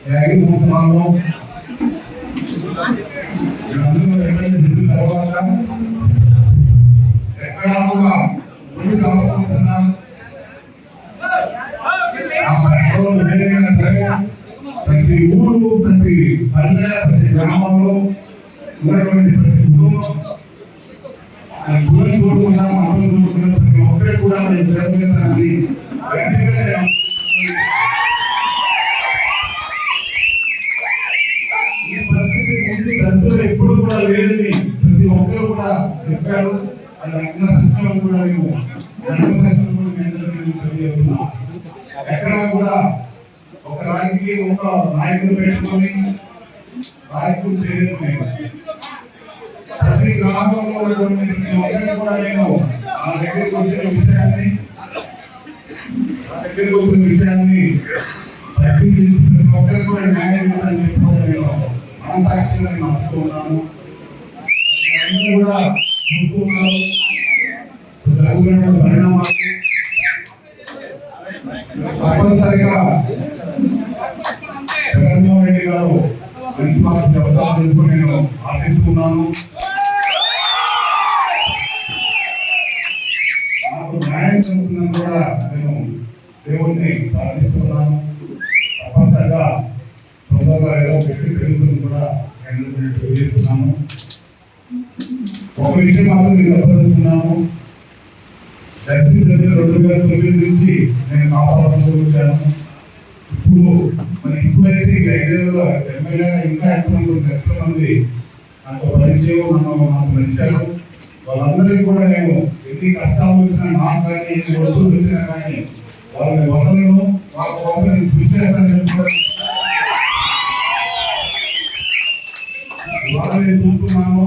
5 సంవత్సరాల్లో తర్వాత ఎక్కడా కూడా ముందుకు ఆలోచిస్తున్నాం. ప్రతి ఊరు, ప్రతి పల్లె, ప్రతి గ్రామంలో ఉన్నటువంటి ప్రతి కుటుంబం కులం చూడకుండా మతం చూడకుండా ప్రతి ఒక్కరే కూడా నేను సేవ చేస్తానని ఈ పరిస్థితి ముందు దశలో ఎప్పుడు కూడా లేదని ప్రతి ఒక్కరు కూడా చెప్పారు. అది అన్న సంక్షేమం కూడా ఎక్కడా కూడా ఒక రాజకీయ ఒక నాయకులు పెట్టుకొని రాజకీయం చేయలేదు. ప్రతి గ్రామంలో ఉన్నటువంటి ప్రతి ఒక్కరు కూడా నేను నా దగ్గరికి వచ్చిన విషయాన్ని పరిశీలించి ప్రతి ఒక్కరు కూడా న్యాయం చేయాలని చెప్పుకోవడం నేను మనసాక్షిగా నేను నమ్ముతూ ఉన్నాను. కూడా చూస్తున్నారు పరిణామాలు తప్పనిసరిగా జగన్మోహన్ రెడ్డి గారు మంచి మార్పు చెబుతారని నేను ఆశిస్తున్నాను. నాకు న్యాయం జరుగుతుందని కూడా నేను దేవుణ్ణి ప్రార్థిస్తున్నాను. తప్పనిసరిగా తొందరగా ఏదో వ్యక్తి పెరుగుతుంది కూడా నేను తెలియజేస్తున్నాను. ఒక విషయం మాత్రం నేను చెప్పదలుచుకున్నాను. దక్షిణ ప్రజలు 2009 నుంచి నేను కాపాడుకుంటాను. ఇప్పుడైతే 5 ఏళ్ళలో ఎమ్మెల్యేగా ఇంకా ఎంతో మంది నాకు పరిచయం, నాకు నచ్చారు. వాళ్ళందరికీ కూడా నేను ఎన్ని కష్టాలు వచ్చినా, నాకు కానీ ఎన్ని వస్తువులు వచ్చినా కానీ వాళ్ళని వదలను, వాళ్ళ కోసం నేను కృషి చేస్తానని కూడా వాళ్ళని చూస్తున్నాను.